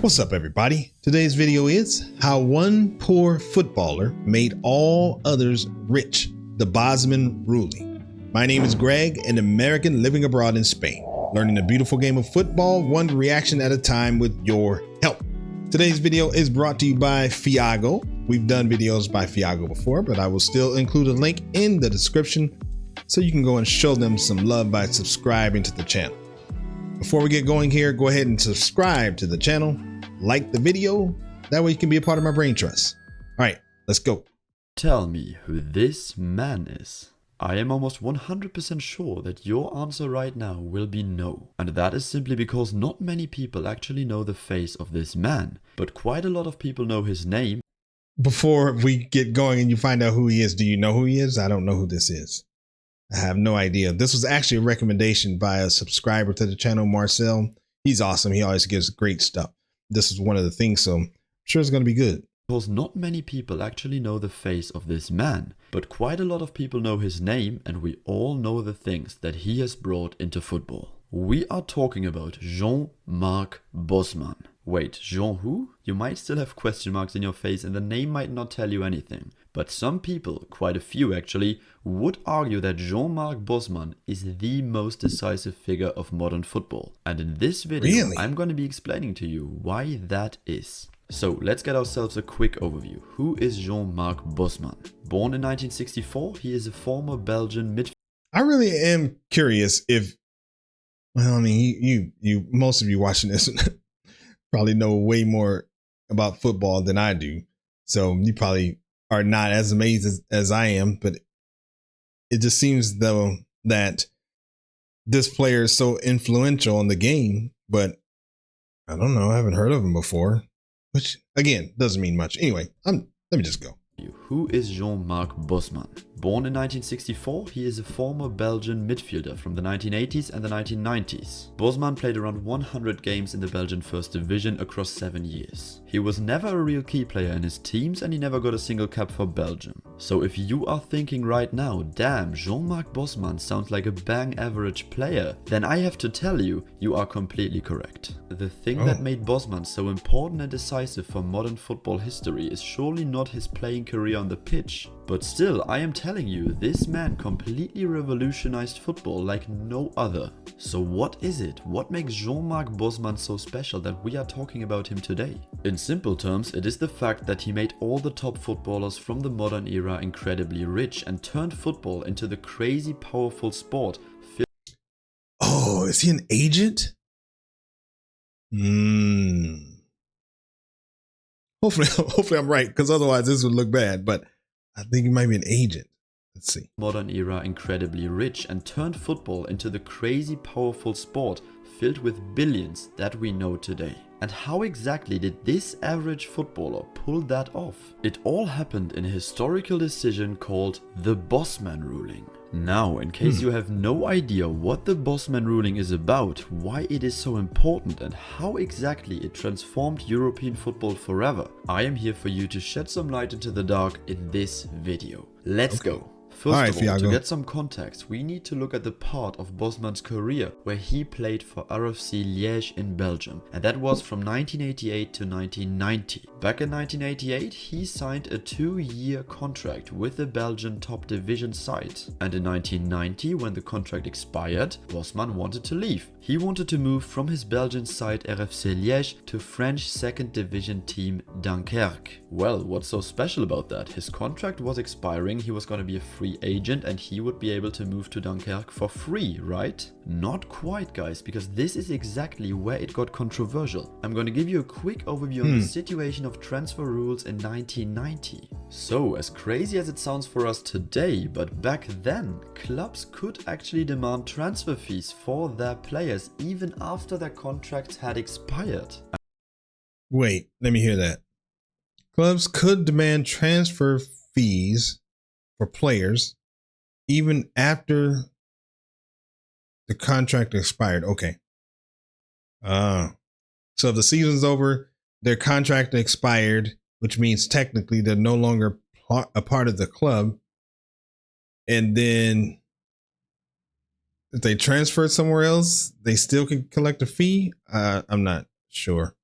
What's up, everybody? Today's video is how one poor footballer made all others rich, the Bosman Ruling. My name is Greg, an American living abroad in Spain, learning the beautiful game of football one reaction at a time with your help. Today's video is brought to you by Fiago. We've done videos by Fiago before, but I will still include a link in the description so you can go and show them some love by subscribing to the channel. Before we get going here, go ahead and subscribe to the channel, like the video, that way you can be a part of my brain trust. All right, let's go. Tell me who this man is. I am almost 100% sure that your answer right now will be no. And that is simply because not many people actually know the face of this man, but quite a lot of people know his name. Before we get going and you find out who he is, do you know who he is? I don't know who this is. I have no idea. This was actually a recommendation by a subscriber to the channel, Marcel. He's awesome. He always gives great stuff. This is one of the things, so I'm sure it's going to be good. Because not many people actually know the face of this man, but quite a lot of people know his name, and we all know the things that he has brought into football. We are talking about Jean-Marc Bosman. Wait, Jean who? You might still have question marks in your face and the name might not tell you anything. But some people, quite a few actually, would argue that Jean-Marc Bosman is the most decisive figure of modern football. And in this video, I'm going to be explaining to you why that is. So let's get ourselves a quick overview. Who is Jean-Marc Bosman? Born in 1964, he is a former Belgian midfielder. I really am curious if, well, I mean, you most of you watching this probably know way more about football than I do. So you probably are not as amazed as I am, but it just seems though that this player is so influential in the game, but I don't know. I haven't heard of him before, which again, doesn't mean much. Anyway, let me just go. Who is Jean-Marc Bosman? Born in 1964, he is a former Belgian midfielder from the 1980s and the 1990s. Bosman played around 100 games in the Belgian First Division across 7 years. He was never a real key player in his teams and he never got a single cap for Belgium. So if you are thinking right now, damn, Jean-Marc Bosman sounds like a bang average player, then I have to tell you, you are completely correct. The thing that made Bosman so important and decisive for modern football history is surely not his playing career on the pitch. But still, I am telling you, this man completely revolutionized football like no other. So what is it? What makes Jean-Marc Bosman so special that we are talking about him today? In simple terms, it is the fact that he made all the top footballers from the modern era incredibly rich and turned football into the crazy powerful sport. Oh, is he an agent? Hopefully I'm right, because otherwise this would look bad, but I think he might be an agent. Let's see. Modern era incredibly rich and turned football into the crazy powerful sport filled with billions that we know today. And how exactly did this average footballer pull that off? It all happened in a historical decision called the Bosman Ruling. Now, in case you have no idea what the Bosman Ruling is about, why it is so important and how exactly it transformed European football forever, I am here for you to shed some light into the dark in this video. Let's go. First of all, to get some context, we need to look at the part of Bosman's career where he played for RFC Liège in Belgium, and that was from 1988 to 1990. Back in 1988, he signed a 2-year contract with the Belgian top division side, and in 1990, when the contract expired, Bosman wanted to leave. He wanted to move from his Belgian side RFC Liège to French 2nd division team Dunkirk. Well, what's so special about that? His contract was expiring, he was going to be a free agent and he would be able to move to Dunkirk for free, right? Not quite, guys, because this is exactly where it got controversial. I'm going to give you a quick overview on the situation of transfer rules in 1990. So, as crazy as it sounds for us today, but back then, clubs could actually demand transfer fees for their players even after their contracts had expired. Wait, let me hear that. Clubs could demand transfer fees for players even after the contract expired. Okay. So if the season's over, their contract expired, which means technically they're no longer a part of the club. And then if they transfer somewhere else, they still can collect a fee. I'm not sure.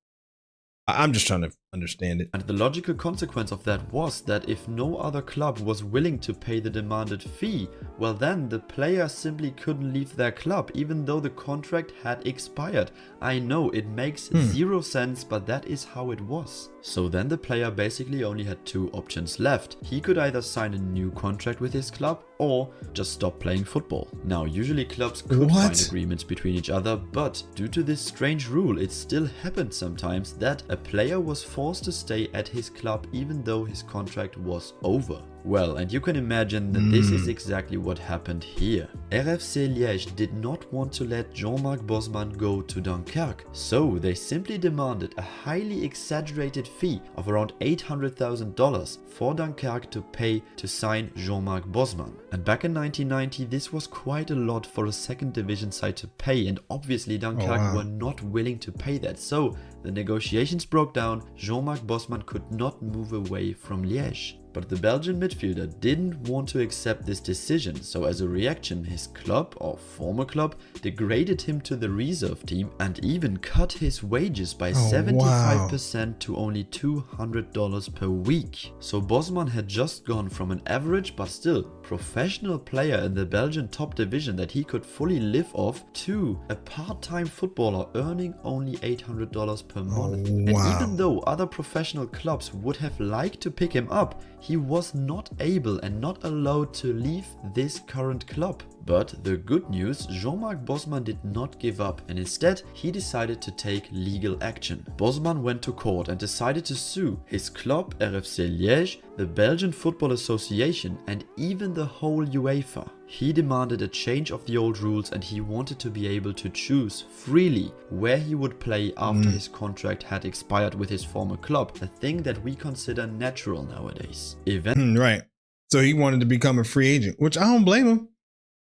I'm just trying to understand it. And the logical consequence of that was that if no other club was willing to pay the demanded fee, well then the player simply couldn't leave their club even though the contract had expired. I know it makes zero sense, but that is how it was. So then the player basically only had two options left. He could either sign a new contract with his club or just stop playing football. Now usually clubs could find agreements between each other, but due to this strange rule it still happened sometimes that a player was forced to stay at his club even though his contract was over. Well, and you can imagine that this is exactly what happened here. RFC Liège did not want to let Jean-Marc Bosman go to Dunkirk, so they simply demanded a highly exaggerated fee of around $800,000 for Dunkirk to pay to sign Jean-Marc Bosman. And back in 1990 this was quite a lot for a second division side to pay, and obviously Dunkirk were not willing to pay that, so the negotiations broke down. Jean-Marc Bosman could not move away from Liège. But the Belgian midfielder didn't want to accept this decision, so as a reaction his club, or former club, degraded him to the reserve team and even cut his wages by 75% to only $200 per week. So Bosman had just gone from an average but still professional player in the Belgian top division that he could fully live off to a part-time footballer earning only $800 per month. And even though other professional clubs would have liked to pick him up, he was not able and not allowed to leave this current club. But the good news, Jean-Marc Bosman did not give up, and instead he decided to take legal action. Bosman went to court and decided to sue his club RFC Liège, the Belgian Football Association, and even the whole UEFA. He demanded a change of the old rules and he wanted to be able to choose freely where he would play after his contract had expired with his former club, a thing that we consider natural nowadays. Right. So he wanted to become a free agent, which I don't blame him.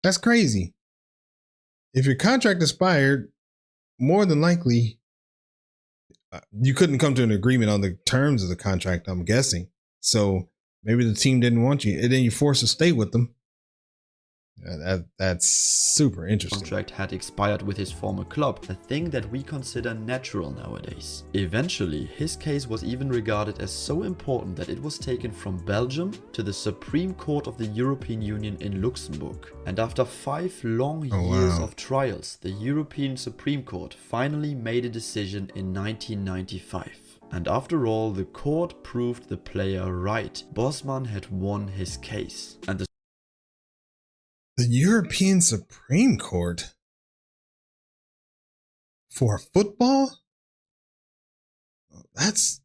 That's crazy. If your contract expired, more than likely, you couldn't come to an agreement on the terms of the contract, I'm guessing. So maybe the team didn't want you, and then you forced to stay with them. That's super interesting. Contract had expired with his former club, a thing that we consider natural nowadays. Eventually, his case was even regarded as so important that it was taken from Belgium to the Supreme Court of the European Union in Luxembourg. And after 5 long years of trials, the European Supreme Court finally made a decision in 1995. And after all, the court proved the player right. Bosman had won his case. And the European Supreme Court for football? That's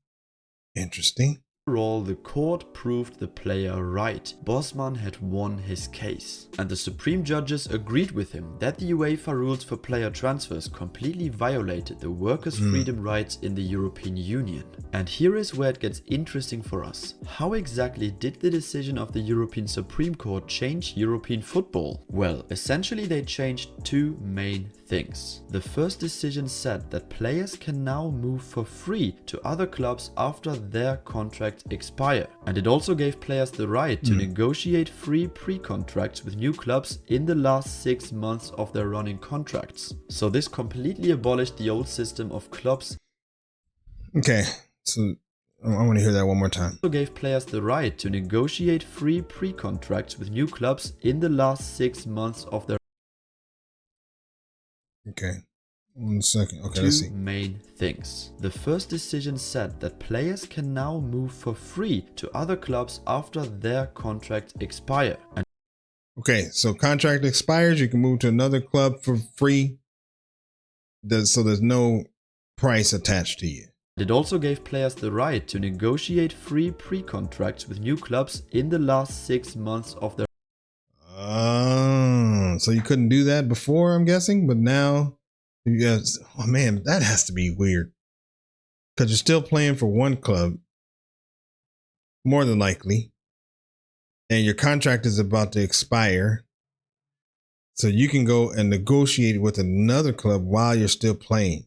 interesting. Overall, the court proved the player right. Bosman had won his case. And the Supreme judges agreed with him that the UEFA rules for player transfers completely violated the workers' freedom rights in the European Union. And here is where it gets interesting for us. How exactly did the decision of the European Supreme Court change European football? Well, essentially they changed 2 main things. The first decision said that players can now move for free to other clubs after their contracts expire. And it also gave players the right to negotiate free pre-contracts with new clubs in the last 6 months of their running contracts. So this completely abolished the old system of clubs. Okay, so I want to hear that one more time. Also gave players the right to negotiate free pre-contracts with new clubs in the last 6 months of their. Okay, 1 second. Okay, let's see. 2 main things. The first decision said that players can now move for free to other clubs after their contract expire. Okay, so contract expires, you can move to another club for free. So there's no price attached to you. It also gave players the right to negotiate free pre-contracts with new clubs in the last 6 months of their. So you couldn't do that before, I'm guessing, but now you guys, oh man, that has to be weird. Because you're still playing for one club, more than likely, and your contract is about to expire. So you can go and negotiate with another club while you're still playing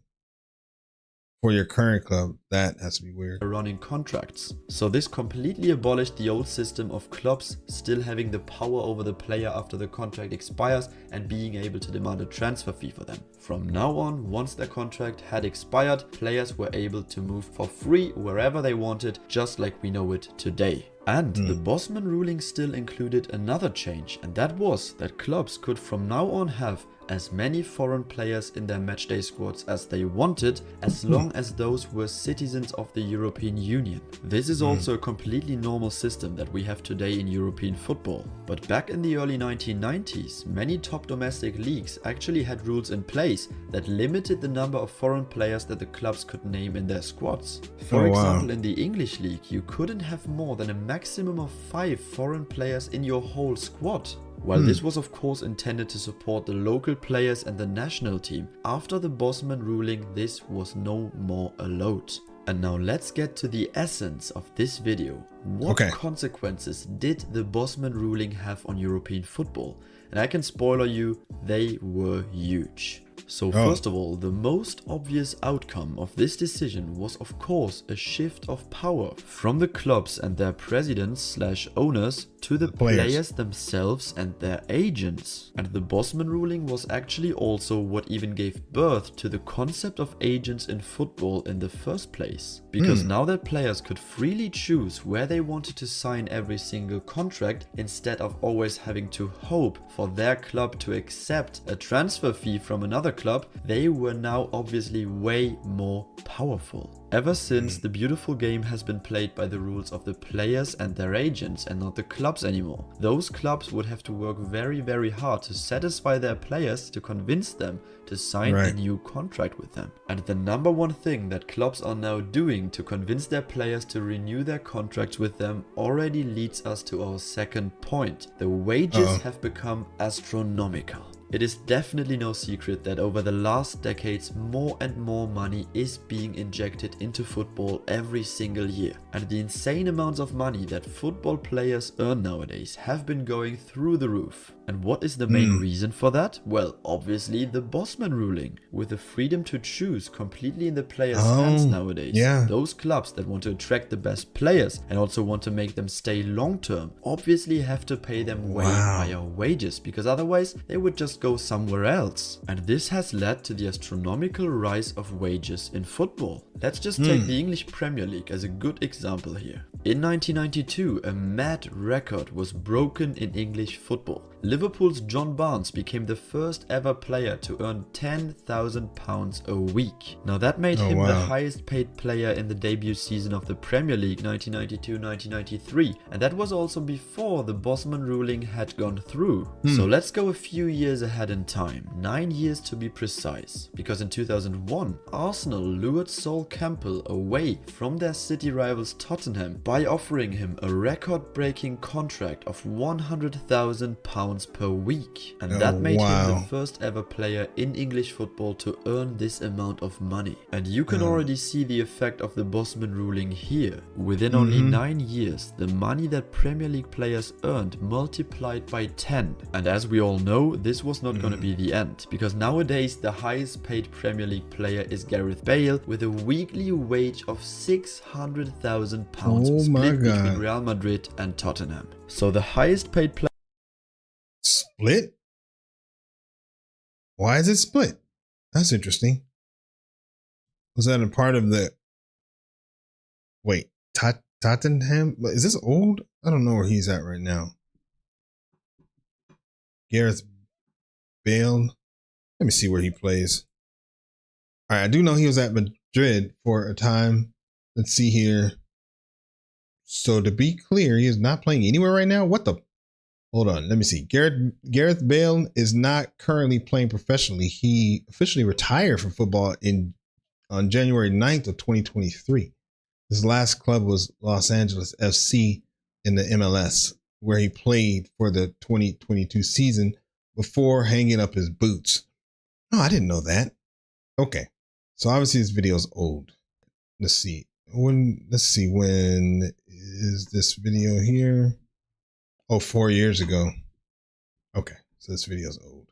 for your current club. That has to be weird. Running contracts. So this completely abolished the old system of clubs still having the power over the player after the contract expires and being able to demand a transfer fee for them. From now on, once their contract had expired, players were able to move for free wherever they wanted, just like we know it today. And the Bosman ruling still included another change, and that was that clubs could from now on have as many foreign players in their matchday squads as they wanted, as long as those were citizens of the European Union. This is also a completely normal system that we have today in European football. But back in the early 1990s, many top domestic leagues actually had rules in place that limited the number of foreign players that the clubs could name in their squads. For example, in the English league, you couldn't have more than a maximum of 5 foreign players in your whole squad. While this was of course intended to support the local players and the national team, after the Bosman ruling this was no more allowed. And now let's get to the essence of this video. What consequences did the Bosman ruling have on European football? And I can spoiler you, they were huge. So first of all, the most obvious outcome of this decision was of course a shift of power from the clubs and their presidents/owners to the players themselves and their agents. And the Bosman ruling was actually also what even gave birth to the concept of agents in football in the first place. Because now that players could freely choose where they wanted to sign every single contract instead of always having to hope for their club to accept a transfer fee from another club, they were now obviously way more powerful. Ever since, the beautiful game has been played by the rules of the players and their agents and not the clubs anymore. Those clubs would have to work very, very hard to satisfy their players to convince them to sign a new contract with them. And the number one thing that clubs are now doing to convince their players to renew their contracts with them already leads us to our second point. The wages have become astronomical. It is definitely no secret that over the last decades more and more money is being injected into football every single year. And the insane amounts of money that football players earn nowadays have been going through the roof. And what is the main reason for that? Well, obviously the Bosman ruling. With the freedom to choose completely in the players' hands nowadays. Those clubs that want to attract the best players and also want to make them stay long term obviously have to pay them way higher wages, because otherwise they would just go somewhere else. And this has led to the astronomical rise of wages in football. Let's just take the English Premier League as a good example here. In 1992, a mad record was broken in English football. Liverpool's John Barnes became the first ever player to earn £10,000 a week. Now that made him the highest paid player in the debut season of the Premier League 1992-1993, and that was also before the Bosman ruling had gone through. So let's go a few years ahead in time, 9 years to be precise, because in 2001 Arsenal lured Sol Campbell away from their city rivals Tottenham by offering him a record-breaking contract of £100,000 per week, and that made him the first ever player in English football to earn this amount of money. And you can already see the effect of the Bosman ruling here. Within only 9 years, the money that Premier League players earned multiplied by 10. And as we all know, this was not going to be the end, because nowadays the highest paid Premier League player is Gareth Bale with a weekly wage of £600,000 split between Real Madrid and Tottenham. So the highest paid player split? Why is it split? That's interesting. Was that a part of the... Wait, Tottenham? Is this old? I don't know where he's at right now. Gareth Bale. Let me see where he plays. All right, I do know he was at Madrid for a time. Let's see here. So to be clear, he is not playing anywhere right now? What the... Hold on, let me see. Gareth Bale is not currently playing professionally. He officially retired from football on January 9th of 2023. His last club was Los Angeles FC in the MLS, where he played for the 2022 season before hanging up his boots. Oh, I didn't know that. Okay, so obviously this video is old. Let's see. When is this video here? Oh, 4 years ago. Okay, so this video is old.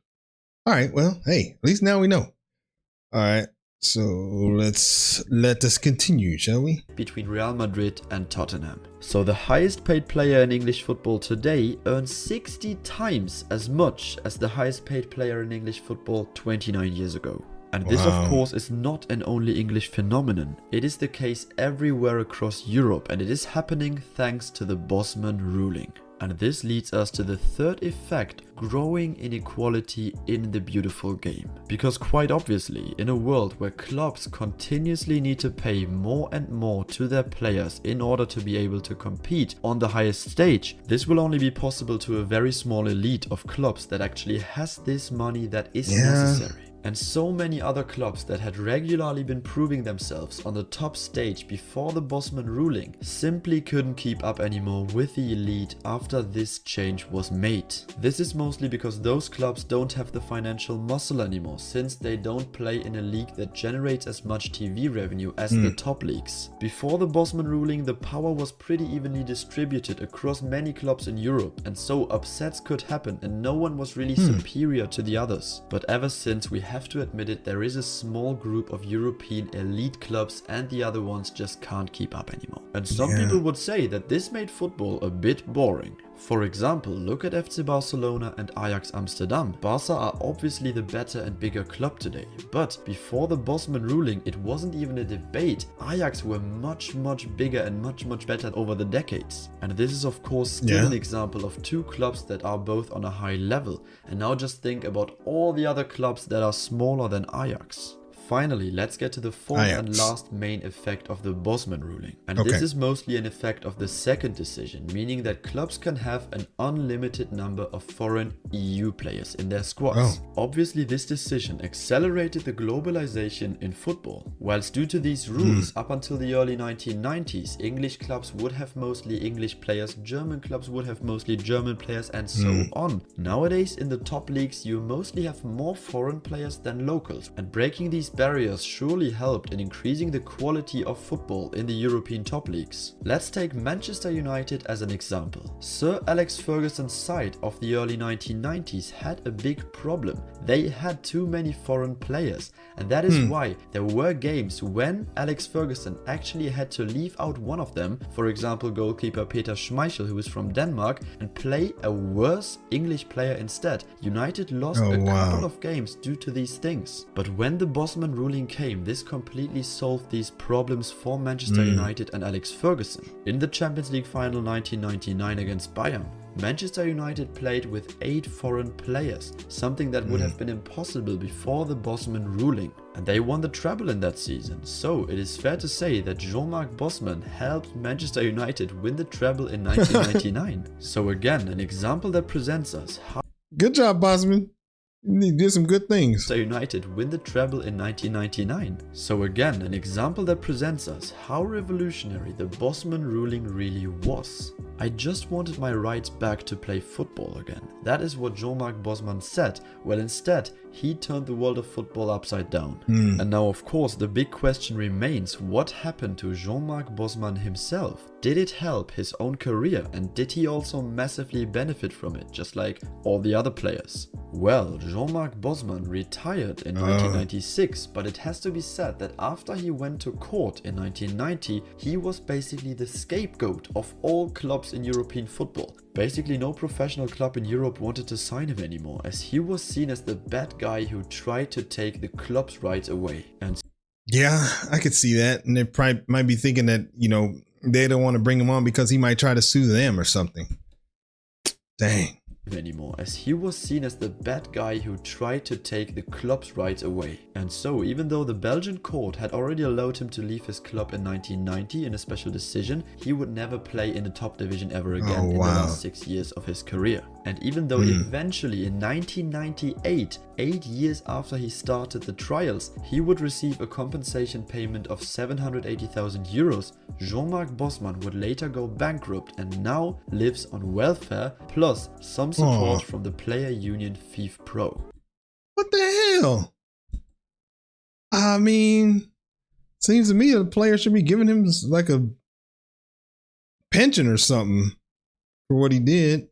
All right, well, hey, at least now we know. All right, So let us continue, shall we? Between Real Madrid and Tottenham. So the highest paid player in English football today earns 60 times as much as the highest paid player in English football 29 years ago. And this of course is not an only English phenomenon. It is the case everywhere across Europe, and it is happening thanks to the Bosman Ruling. And this leads us to the third effect, growing inequality in the beautiful game. Because quite obviously, in a world where clubs continuously need to pay more and more to their players in order to be able to compete on the highest stage, this will only be possible to a very small elite of clubs that actually has this money that is necessary. And so many other clubs that had regularly been proving themselves on the top stage before the Bosman ruling simply couldn't keep up anymore with the elite after this change was made. This is mostly because those clubs don't have the financial muscle anymore, since they don't play in a league that generates as much TV revenue as the top leagues. Before the Bosman ruling, the power was pretty evenly distributed across many clubs in Europe, and so upsets could happen and no one was really superior to the others. But ever since, we have to admit it, there is a small group of European elite clubs and the other ones just can't keep up anymore. And some people would say that this made football a bit boring. For example, look at FC Barcelona and Ajax Amsterdam. Barca are obviously the better and bigger club today, but before the Bosman ruling it wasn't even a debate. Ajax were much bigger and much better over the decades. And this is of course still an example of two clubs that are both on a high level. And now just think about all the other clubs that are smaller than Ajax. Finally, let's get to the fourth and last main effect of the Bosman ruling. And this is mostly an effect of the second decision, meaning that clubs can have an unlimited number of foreign EU players in their squads. Obviously, this decision accelerated the globalization in football. Whilst due to these rules, up until the early 1990s, English clubs would have mostly English players, German clubs would have mostly German players, and so on. Nowadays, in the top leagues, you mostly have more foreign players than locals, and breaking these barriers surely helped in increasing the quality of football in the European top leagues. Let's take Manchester United as an example. Sir Alex Ferguson's side of the early 1990s had a big problem. They had too many foreign players, and that is why there were games when Alex Ferguson actually had to leave out one of them, for example goalkeeper Peter Schmeichel, who is from Denmark, and play a worse English player instead. United lost a couple of games due to these things. But when the Bosman ruling came, this completely solved these problems for Manchester United and Alex Ferguson. In the Champions League final 1999 against Bayern, Manchester United played with 8 foreign players, something that would have been impossible before the Bosman ruling. And they won the treble in that season. So it is fair to say that Jean-Marc Bosman helped Manchester United win the treble in 1999. So again, an example that presents us how good job, Bosman. You did some good things. United win the treble in 1999. So again, an example that presents us how revolutionary the Bosman ruling really was. I just wanted my rights back to play football again. That is what Jean-Marc Bosman said. Well, instead, he turned the world of football upside down. And now, of course, the big question remains, what happened to Jean-Marc Bosman himself? Did it help his own career, and did he also massively benefit from it, just like all the other players? Well, Jean-Marc Bosman retired in 1996, but it has to be said that after he went to court in 1990, he was basically the scapegoat of all clubs in European football. Basically, no professional club in Europe wanted to sign him anymore, as he was seen as the bad guy who tried to take the club's rights away. And yeah, I could see that. And they probably might be thinking that, you know, they don't want to bring him on because he might try to sue them or something. Dang. Anymore, as he was seen as the bad guy who tried to take the club's rights away. And so, even though the Belgian court had already allowed him to leave his club in 1990 in a special decision, he would never play in the top division ever again in the last 6 years of his career. And even though eventually in 1998, 8 years after he started the trials, he would receive a compensation payment of 780,000 euros, Jean-Marc Bosman would later go bankrupt and now lives on welfare plus some support from the player union FIFPro. What the hell? I mean, seems to me the player should be giving him like a pension or something for what he did.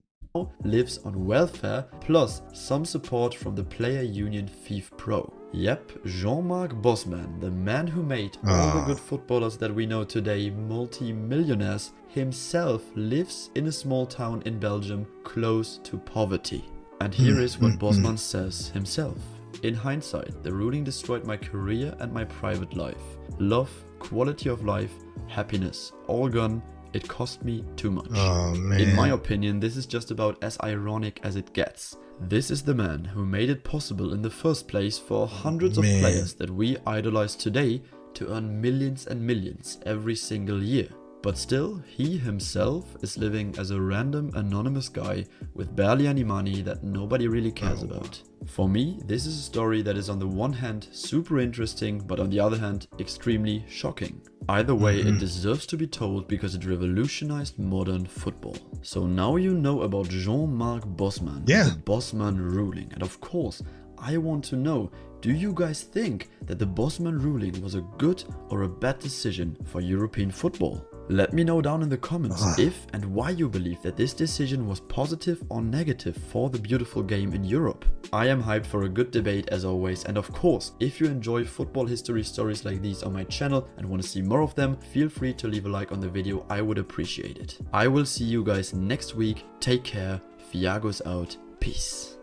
lives on welfare plus some support from the player union FIF Pro. Yep, Jean-Marc Bosman, the man who made all the good footballers that we know today multi-millionaires, himself lives in a small town in Belgium close to poverty. And here is what Bosman says himself. In hindsight, the ruling destroyed my career and my private life. Love, quality of life, happiness, all gone. It cost me too much. Oh, man. In my opinion, this is just about as ironic as it gets. This is the man who made it possible in the first place for hundreds of players that we idolize today to earn millions and millions every single year. But still, he himself is living as a random anonymous guy with barely any money that nobody really cares about. For me, this is a story that is on the one hand super interesting, but on the other hand extremely shocking. Either way, it deserves to be told because it revolutionized modern football. So now you know about Jean-Marc Bosman, the Bosman Ruling. And of course, I want to know, do you guys think that the Bosman Ruling was a good or a bad decision for European football? Let me know down in the comments if and why you believe that this decision was positive or negative for the beautiful game in Europe. I am hyped for a good debate as always, and of course, if you enjoy football history stories like these on my channel and want to see more of them, feel free to leave a like on the video, I would appreciate it. I will see you guys next week, take care, Fiago's out, peace.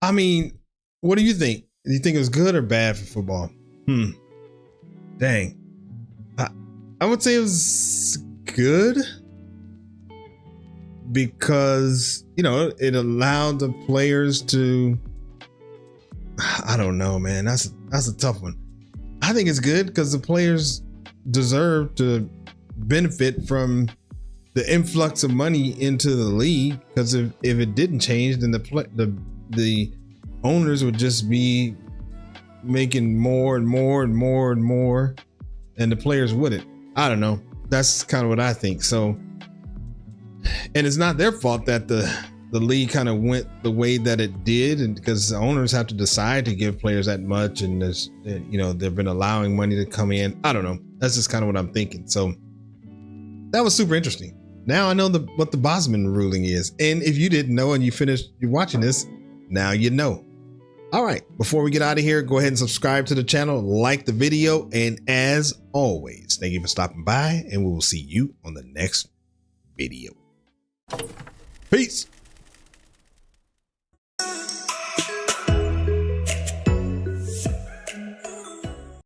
I mean, what do you think? Do you think it was good or bad for football? Dang. I would say it was good because, you know, it allowed the players to, I don't know, man, that's a tough one. I think it's good because the players deserve to benefit from the influx of money into the league, because if it didn't change, then the owners would just be making more and more and more and more, and the players wouldn't. I don't know. That's kind of what I think. So, and it's not their fault that the league kind of went the way that it did, and because the owners have to decide to give players that much, and there's, you know, they've been allowing money to come in. I don't know. That's just kind of what I'm thinking. So that was super interesting. Now I know what the Bosman ruling is, and if you didn't know and you're watching this, now you know. All right, before we get out of here, go ahead and subscribe to the channel, like the video, and as always, thank you for stopping by, and we will see you on the next video. Peace.